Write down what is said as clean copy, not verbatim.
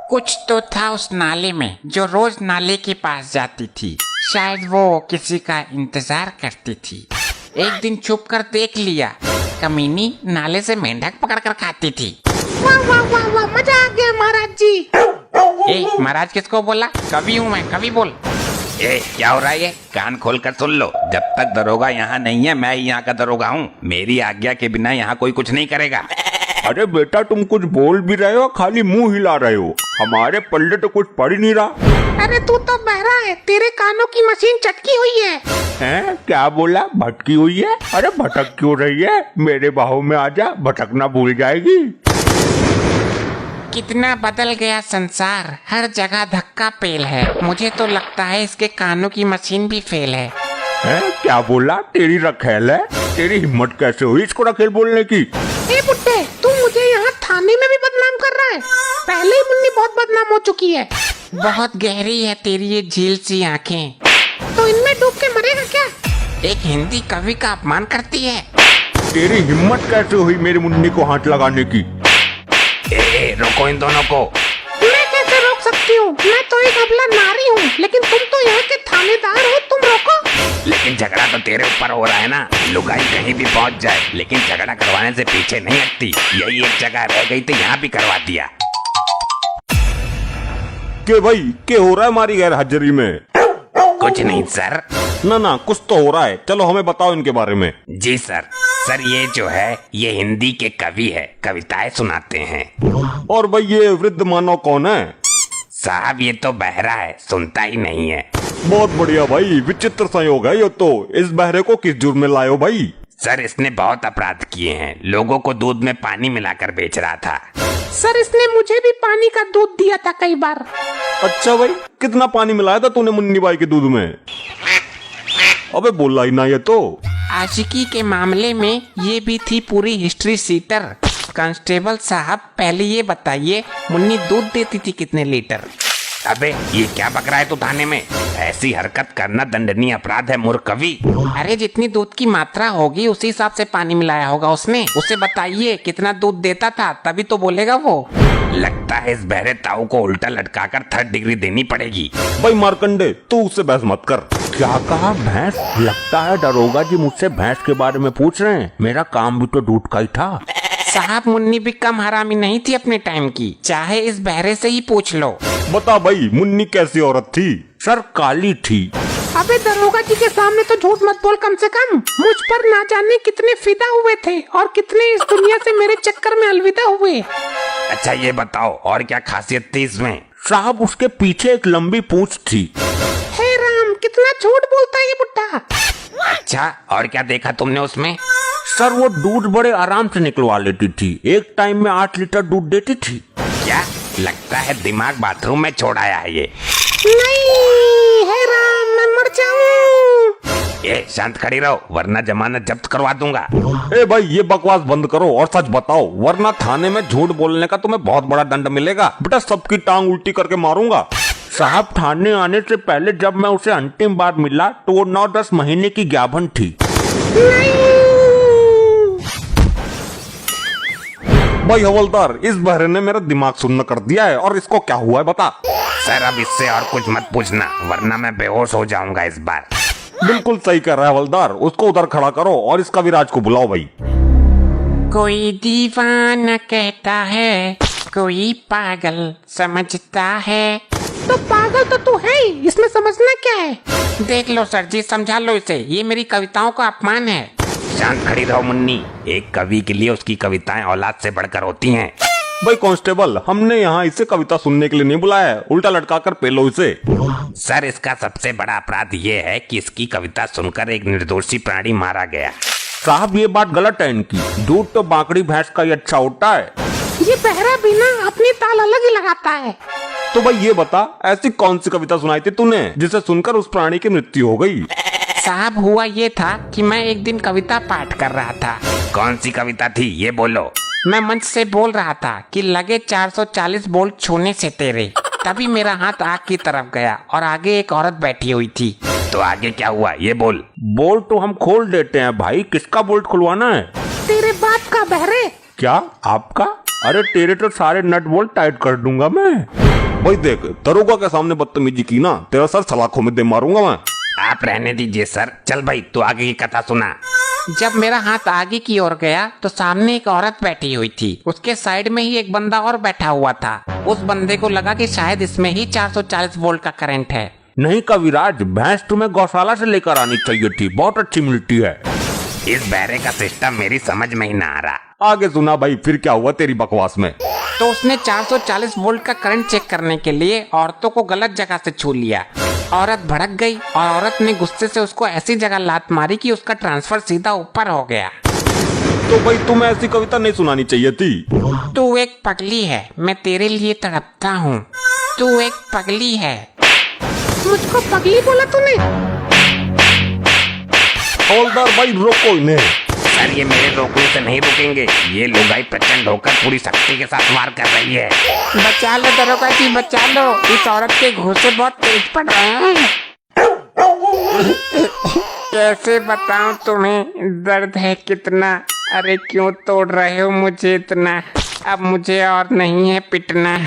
कुछ तो था उस नाले में जो रोज नाले के पास जाती थी। शायद वो किसी का इंतजार करती थी। एक दिन छुप कर देख लिया, कमीनी नाले से मेंढक पकड़ कर खाती थी। वाह वाह वाह वाह, मजा आ गया महाराज जी। ए महाराज किसको बोला? कवि हूँ मैं, कवि बोल। ए क्या हो रहा है ये? कान खोल कर सुन लो। जब तक दरोगा यहाँ नहीं है मैं ही यहाँ का दरोगा हूँ। मेरी आज्ञा के बिना यहाँ कोई कुछ नहीं करेगा। अरे बेटा तुम कुछ बोल भी रहे हो, खाली मुंह हिला रहे हो। हमारे पल्ले तो कुछ पड़ ही नहीं रहा। अरे तू तो बहरा है, तेरे कानों की मशीन चटकी हुई है। हैं? क्या बोला? भटकी हुई है? अरे भटक क्यों रही है? मेरे बाहों में आजा, भटकना भूल जाएगी। कितना बदल गया संसार, हर जगह धक्का पेल है। मुझे तो लगता है इसके कानों की मशीन भी फेल है। हैं? क्या बोला? तेरी रखेल है? तेरी हिम्मत कैसे हुई इसको रखेल बोलने की? ए बुड्ढे, तू मुझे यहाँ थाने में भी बदनाम कर रहा है। पहले ही मुन्नी बहुत बदनाम हो चुकी है। बहुत गहरी है तेरी ये झील सी आंखें। तो इनमें डूब के मरेगा क्या? एक हिंदी कवि का अपमान करती है। तेरी हिम्मत कैसे हुई मेरी मुन्नी को हाथ लगाने की? रोको इन दोनों को। मैं कैसे रोक सकती हूँ? मैं तो एक अबला नारी हूँ, लेकिन तुम तो यहाँ के थानेदार हो, तुम रोको। लेकिन झगड़ा तो तेरे ऊपर हो रहा है ना। लुगाई कहीं भी पहुँच जाए, लेकिन झगड़ा करवाने से पीछे नहीं हटती। यही एक जगह रह गई तो यहाँ भी करवा दिया। के भाई क्या हो रहा है हमारी गैर हाजिरी में? कुछ नहीं सर। ना कुछ तो हो रहा है। चलो हमें बताओ इनके बारे में। जी सर ये जो है ये हिंदी के कवि है, कविताएं सुनाते हैं। और भाई ये वृद्ध मानव कौन है? साहब ये तो बहरा है, सुनता ही नहीं है। बहुत बढ़िया भाई, विचित्र संयोग है ये तो। इस बहरे को किस जुर्म में लाए हो भाई? सर इसने बहुत अपराध किए हैं। लोगों को दूध में पानी मिलाकर बेच रहा था। सर इसने मुझे भी पानी का दूध दिया था कई बार। अच्छा भाई, कितना पानी मिलाया था तूने मुन्नी बाई के दूध में? अबे बोला ही ना ये तो। आशिकी के मामले में ये भी थी पूरी हिस्ट्री सीटर। कांस्टेबल साहब पहले ये बताइए, मुन्नी दूध देती थी कितने लीटर? अबे ये क्या बक रहा है तू थाने में? ऐसी हरकत करना दंडनीय अपराध है मूर्ख कवि। अरे जितनी दूध की मात्रा होगी उसी हिसाब से पानी मिलाया होगा उसने। उसे बताइए कितना दूध देता था, तभी तो बोलेगा वो। लगता है इस बहरे ताऊ को उल्टा लटकाकर 3rd डिग्री देनी पड़ेगी। भाई मार्कंडे तू उससे बहस मत कर। क्या कहा? भैंस? लगता है दरोगा जी मुझसे भैंस के बारे में पूछ रहे हैं। मेरा काम भी तो दूध का ही था। साहब मुन्नी भी कम हरामी नहीं थी अपने टाइम की, चाहे इस बहरे से ही पूछ लो। बता भाई मुन्नी कैसी औरत थी? सर काली थी। अबे दरोगा जी के सामने तो झूठ मत बोल कम से कम। मुझ पर ना जाने कितने फिदा हुए थे और कितने इस दुनिया से मेरे चक्कर में अलविदा हुए। अच्छा ये बताओ और क्या खासियत थी इसमें? साहब उसके पीछे एक लंबी पूंछ थी। हे राम, कितना झूठ बोलता है ये बुड्ढा। अच्छा और क्या देखा तुमने उसमें? सर वो दूध बड़े आराम से निकलवा लेती थी। एक टाइम में 8 लीटर दूध देती थी। क्या लगता है दिमाग बाथरूम में छोड़ आया है ये। नहीं, हे राम, मैं मर जाऊं। ए शांत खड़ी रहो वरना जमानत जब्त करवा दूंगा। ए भाई ये बकवास बंद करो और सच बताओ, वरना थाने में झूठ बोलने का तुम्हें बहुत बड़ा दंड मिलेगा। बेटा सबकी टांग उल्टी करके मारूंगा। साहब थाने आने से पहले जब मैं उसे अंतिम बार मिला तो वो 9-10 महीने की ज्ञापन थी। भाई हवलदार, इस बहरे ने मेरा दिमाग सुन्न कर दिया है। और इसको क्या हुआ है बता। सर अब इससे और कुछ मत पूछना वरना मैं बेहोश हो जाऊंगा इस बार। बिल्कुल सही कर रहा है हवलदार, उसको उधर खड़ा करो और इस कविराज को बुलाओ भाई। कोई दीवाना कहता है, कोई पागल समझता है। तो पागल तो तू है ही, इसमें समझना क्या है? देख लो सर जी, समझा लो इसे, ये मेरी कविताओं का अपमान है। शांत खड़ी रहो मुन्नी। एक कवि के लिए उसकी कविताएं औलाद से बढ़कर होती हैं। भाई कांस्टेबल, हमने यहाँ इसे कविता सुनने के लिए नहीं बुलाया है, उल्टा लटका कर पेलो इसे। सर इसका सबसे बड़ा अपराध ये है कि इसकी कविता सुनकर एक निर्दोषी प्राणी मारा गया। साहब ये बात गलत है इनकी। दूध तो बाकड़ी भैंस का ही अच्छा होता है। ये बहरा भी ना अपनी ताल अलग ही लगाता है। तो भाई ये बता, ऐसी कौन सी कविता सुनाई थी तूने जिसे सुनकर उस प्राणी की मृत्यु हो गई? साहब हुआ ये था कि मैं एक दिन कविता पाठ कर रहा था। कौन सी कविता थी ये बोलो। मैं मंच से बोल रहा था कि लगे 440 बोल्ट छूने से तेरे। तभी मेरा हाथ आग की तरफ गया और आगे एक औरत बैठी हुई थी। तो आगे क्या हुआ ये बोल। बोल्ट तो हम खोल देते हैं भाई, किसका बोल्ट खुलवाना है? तेरे बाप का बहरे। क्या आपका? अरे तेरे तो सारे नट बोल्ट टाइट कर दूंगा मैं। भाई देख, दरोगा के सामने बदतमीजी की ना, तेरा सर सलाखों में दे मारूंगा मैं। आप रहने दीजिए सर। चल भाई तू आगे की कथा सुना। जब मेरा हाथ आगे की ओर गया तो सामने एक औरत बैठी हुई थी। उसके साइड में ही एक बंदा और बैठा हुआ था। उस बंदे को लगा कि शायद इसमें ही 440 वोल्ट का करंट है। नहीं कविराज, भैंस तुम्हें गौशाला से लेकर आनी चाहिए थी, बहुत अच्छी मिलती है। इस बैरे का सिस्टम मेरी समझ में ही ना आ रहा। आगे सुना भाई, फिर क्या हुआ तेरी बकवास में। तो उसने 440 वोल्ट का करंट चेक करने के लिए औरतों को गलत जगह से छू लिया। औरत भड़क गई और औरत ने गुस्से से उसको ऐसी जगह लात मारी कि उसका ट्रांसफर सीधा ऊपर हो गया। तो भाई तुम्हें ऐसी कविता नहीं सुनानी चाहिए थी। तू एक पगली है, मैं तेरे लिए तड़पता हूँ। तू एक पगली है। मुझको पगली बोला तूने? हवलदार भाई रोको इन्हें। सर ये मेरे रोकने से नहीं रुकेंगे। ये लुगाई प्रचंड होकर पूरी शक्ति के साथ वार कर रही है। बचा लो दरोगा जी, बचा लो। इस औरत के घूंसे बहुत तेज पड़ रहे हैं। कैसे बताऊं तुम्हें दर्द है कितना। अरे क्यों तोड़ रहे हो मुझे इतना। अब मुझे और नहीं है पिटना।